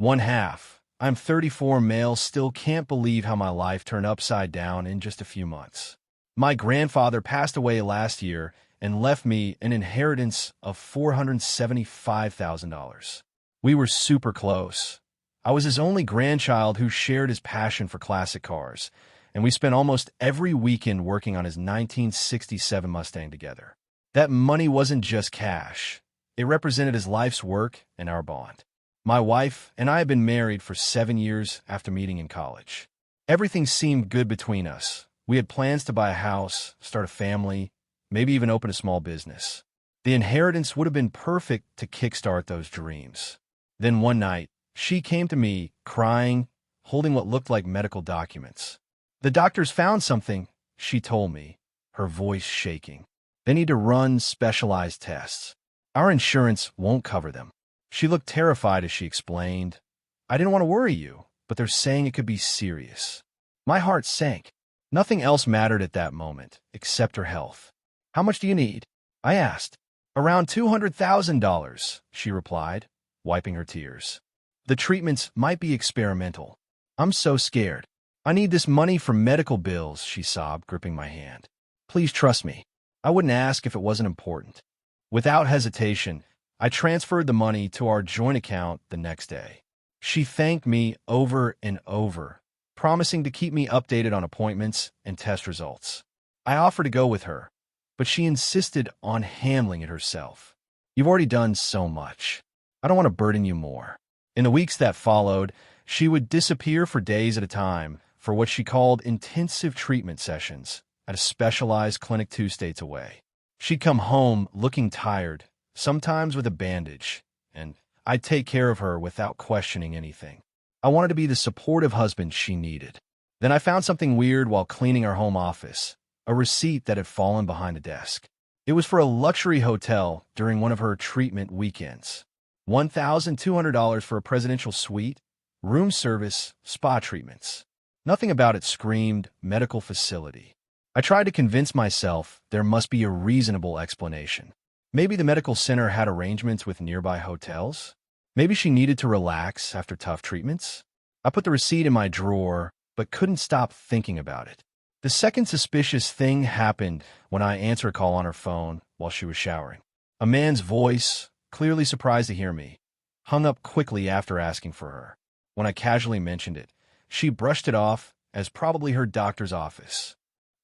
One half. I'm 34 male, still can't believe how my life turned upside down in just a few months. My grandfather passed away last year and left me an inheritance of $475,000. We were super close. I was his only grandchild who shared his passion for classic cars, and we spent almost every weekend working on his 1967 Mustang together. That money wasn't just cash. It represented his life's work and our bond. My wife and I had been married for 7 years after meeting in college. Everything seemed good between us. We had plans to buy a house, start a family, maybe even open a small business. The inheritance would have been perfect to kickstart those dreams. Then one night, she came to me, crying, holding what looked like medical documents. "The doctors found something," she told me, her voice shaking. "They need to run specialized tests. Our insurance won't cover them." She looked terrified as she explained, "I didn't want to worry you, but they're saying it could be serious." My heart sank. Nothing else mattered at that moment, except her health. "How much do you need?" I asked. "Around $200,000, she replied, wiping her tears. "The treatments might be experimental. I'm so scared. I need this money for medical bills," she sobbed, gripping my hand. "Please trust me. I wouldn't ask if it wasn't important." Without hesitation, I transferred the money to our joint account the next day. She thanked me over and over, promising to keep me updated on appointments and test results. I offered to go with her, but she insisted on handling it herself. "You've already done so much. I don't want to burden you more." In the weeks that followed, she would disappear for days at a time for what she called intensive treatment sessions at a specialized clinic 2 states away. She'd come home looking tired, sometimes with a bandage, and I'd take care of her without questioning anything. I wanted to be the supportive husband she needed. Then I found something weird while cleaning our home office, a receipt that had fallen behind a desk. It was for a luxury hotel during one of her treatment weekends. $1,200 for a presidential suite, room service, spa treatments. Nothing about it screamed medical facility. I tried to convince myself there must be a reasonable explanation. Maybe the medical center had arrangements with nearby hotels. Maybe she needed to relax after tough treatments. I put the receipt in my drawer, but couldn't stop thinking about it. The second suspicious thing happened when I answered a call on her phone while she was showering. A man's voice, clearly surprised to hear me, hung up quickly after asking for her. When I casually mentioned it, she brushed it off as probably her doctor's office.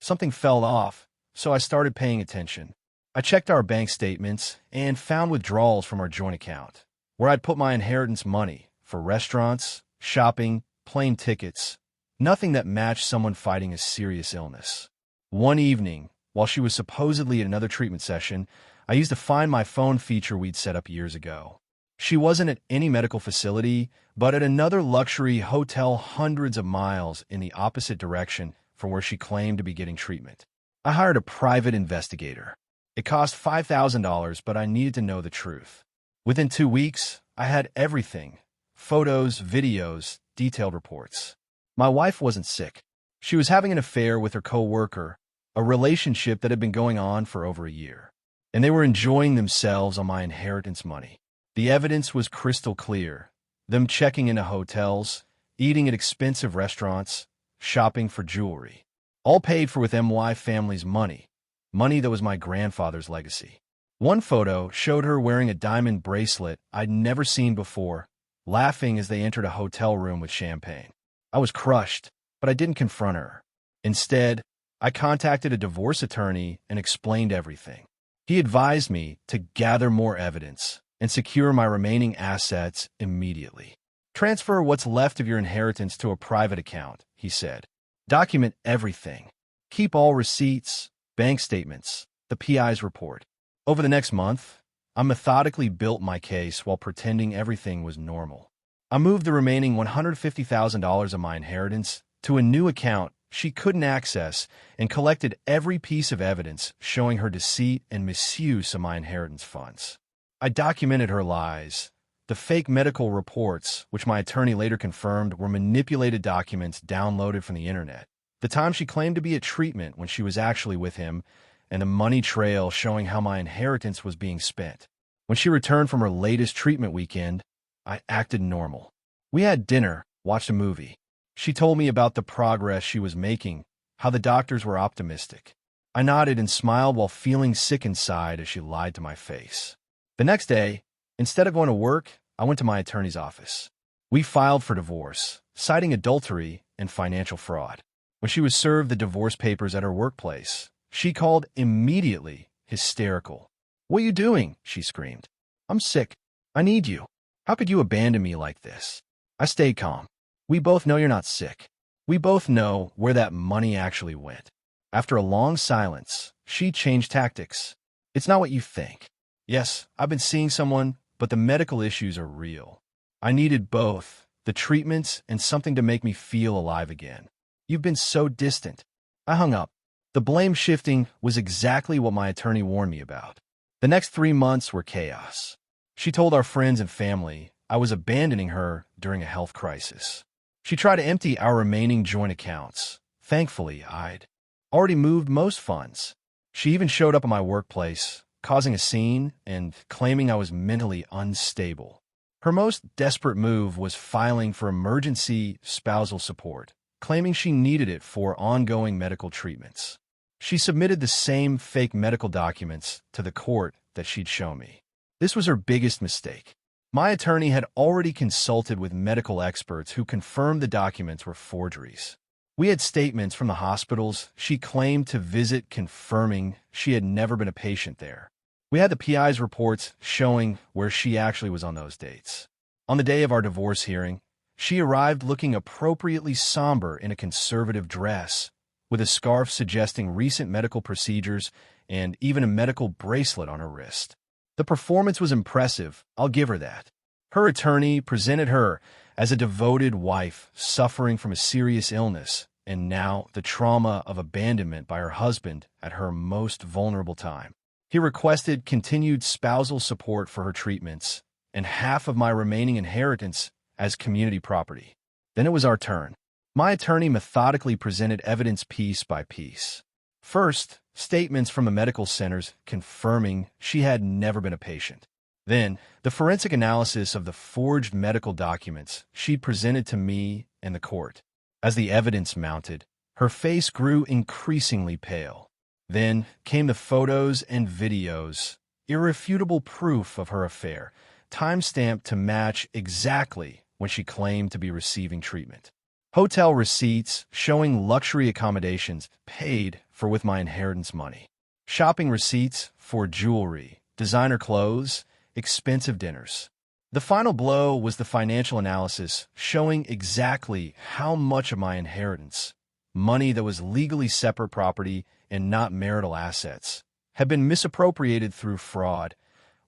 Something fell off, so I started paying attention. I checked our bank statements and found withdrawals from our joint account, where I'd put my inheritance money for restaurants, shopping, plane tickets, nothing that matched someone fighting a serious illness. One evening, while she was supposedly at another treatment session, I used a Find My Phone feature we'd set up years ago. She wasn't at any medical facility, but at another luxury hotel hundreds of miles in the opposite direction from where she claimed to be getting treatment. I hired a private investigator. It cost $5,000, but I needed to know the truth. Within 2 weeks, I had everything: photos, videos, detailed reports. My wife wasn't sick. She was having an affair with her co-worker, a relationship that had been going on for over a year, and they were enjoying themselves on my inheritance money. The evidence was crystal clear: them checking into hotels, eating at expensive restaurants, shopping for jewelry, all paid for with MY family's money that was my grandfather's legacy. One photo showed her wearing a diamond bracelet I'd never seen before, laughing as they entered a hotel room with champagne. I was crushed, but I didn't confront her. Instead, I contacted a divorce attorney and explained everything. He advised me to gather more evidence and secure my remaining assets immediately. "Transfer what's left of your inheritance to a private account," he said. "Document everything. Keep all receipts, bank statements, the PI's report." Over the next month, I methodically built my case while pretending everything was normal. I moved the remaining $150,000 of my inheritance to a new account she couldn't access and collected every piece of evidence showing her deceit and misuse of my inheritance funds. I documented her lies, the fake medical reports, which my attorney later confirmed were manipulated documents downloaded from the internet, the time she claimed to be at treatment when she was actually with him, and a money trail showing how my inheritance was being spent. When she returned from her latest treatment weekend, I acted normal. We had dinner, watched a movie. She told me about the progress she was making, how the doctors were optimistic. I nodded and smiled while feeling sick inside as she lied to my face. The next day, instead of going to work, I went to my attorney's office. We filed for divorce, citing adultery and financial fraud. When she was served the divorce papers at her workplace, she called immediately, hysterical. "What are you doing?" she screamed. "I'm sick. I need you. How could you abandon me like this?" I stayed calm. "We both know you're not sick. We both know where that money actually went." After a long silence, she changed tactics. "It's not what you think. Yes, I've been seeing someone, but the medical issues are real. I needed both, the treatments and something to make me feel alive again. You've been so distant." I hung up. The blame shifting was exactly what my attorney warned me about. The next 3 months were chaos. She told our friends and family I was abandoning her during a health crisis. She tried to empty our remaining joint accounts. Thankfully, I'd already moved most funds. She even showed up at my workplace, causing a scene and claiming I was mentally unstable. Her most desperate move was filing for emergency spousal support, claiming she needed it for ongoing medical treatments. She submitted the same fake medical documents to the court that she'd shown me. This was her biggest mistake. My attorney had already consulted with medical experts who confirmed the documents were forgeries. We had statements from the hospitals she claimed to visit confirming she had never been a patient there. We had the PI's reports showing where she actually was on those dates. On the day of our divorce hearing, she arrived looking appropriately somber in a conservative dress, with a scarf suggesting recent medical procedures and even a medical bracelet on her wrist. The performance was impressive, I'll give her that. Her attorney presented her as a devoted wife suffering from a serious illness and now the trauma of abandonment by her husband at her most vulnerable time. He requested continued spousal support for her treatments and half of my remaining inheritance as community property. Then it was our turn. My attorney methodically presented evidence piece by piece. First, statements from the medical centers confirming she had never been a patient. Then, the forensic analysis of the forged medical documents she'd presented to me and the court. As the evidence mounted, her face grew increasingly pale. Then came the photos and videos, irrefutable proof of her affair, time-stamped to match exactly when she claimed to be receiving treatment. Hotel receipts showing luxury accommodations paid for with my inheritance money. Shopping receipts for jewelry, designer clothes, expensive dinners. The final blow was the financial analysis showing exactly how much of my inheritance, money that was legally separate property and not marital assets, had been misappropriated through fraud,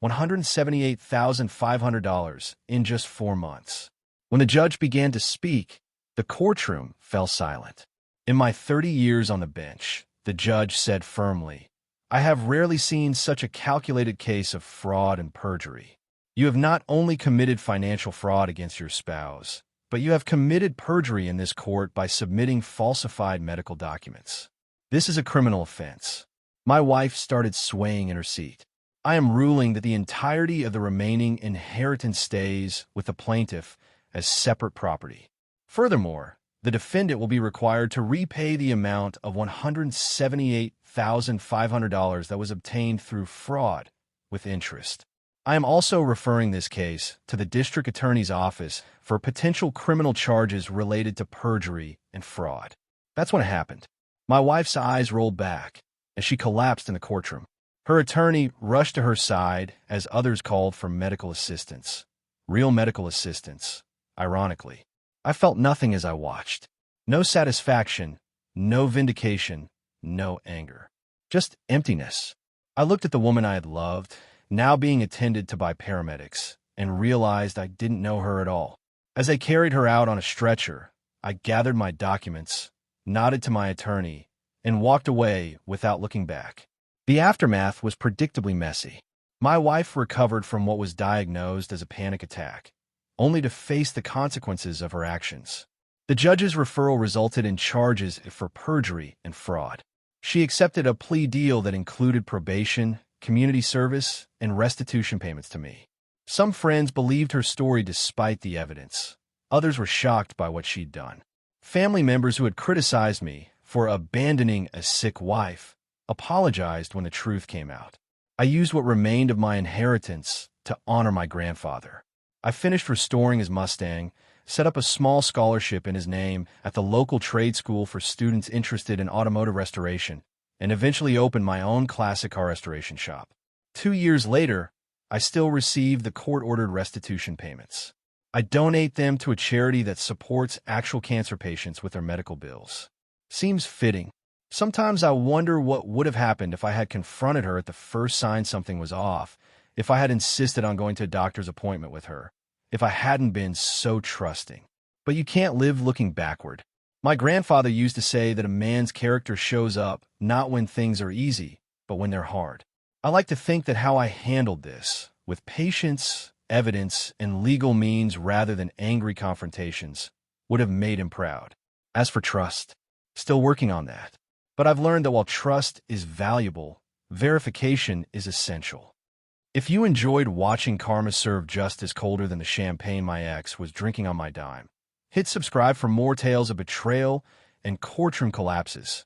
$178,500 in just 4 months. When the judge began to speak, the courtroom fell silent. In my 30 years on the bench, the judge said firmly, "I have rarely seen such a calculated case of fraud and perjury. You have not only committed financial fraud against your spouse, but you have committed perjury in this court by submitting falsified medical documents. This is a criminal offense." My wife started swaying in her seat. "I am ruling that the entirety of the remaining inheritance stays with the plaintiff as separate property. Furthermore, the defendant will be required to repay the amount of $178,500 that was obtained through fraud with interest. I am also referring this case to the district attorney's office for potential criminal charges related to perjury and fraud." That's when it happened. My wife's eyes rolled back as she collapsed in the courtroom. Her attorney rushed to her side as others called for medical assistance. Real medical assistance, ironically. I felt nothing as I watched. No satisfaction, no vindication, no anger. Just emptiness. I looked at the woman I had loved, now being attended to by paramedics, and realized I didn't know her at all. As they carried her out on a stretcher, I gathered my documents, nodded to my attorney, and walked away without looking back. The aftermath was predictably messy. My wife recovered from what was diagnosed as a panic attack, only to face the consequences of her actions. The judge's referral resulted in charges for perjury and fraud. She accepted a plea deal that included probation, community service, and restitution payments to me. Some friends believed her story despite the evidence. Others were shocked by what she'd done. Family members who had criticized me for abandoning a sick wife apologized when the truth came out. I used what remained of my inheritance to honor my grandfather. I finished restoring his Mustang, set up a small scholarship in his name at the local trade school for students interested in automotive restoration, and eventually opened my own classic car restoration shop. 2 years later, I still receive the court-ordered restitution payments. I donate them to a charity that supports actual cancer patients with their medical bills. Seems fitting. Sometimes I wonder what would have happened if I had confronted her at the first sign something was off, if I had insisted on going to a doctor's appointment with her, if I hadn't been so trusting. But you can't live looking backward. My grandfather used to say that a man's character shows up not when things are easy, but when they're hard. I like to think that how I handled this, with patience, evidence, and legal means rather than angry confrontations, would have made him proud. As for trust, still working on that. But I've learned that while trust is valuable, verification is essential. If you enjoyed watching karma serve justice colder than the champagne my ex was drinking on my dime, hit subscribe for more tales of betrayal and courtroom collapses.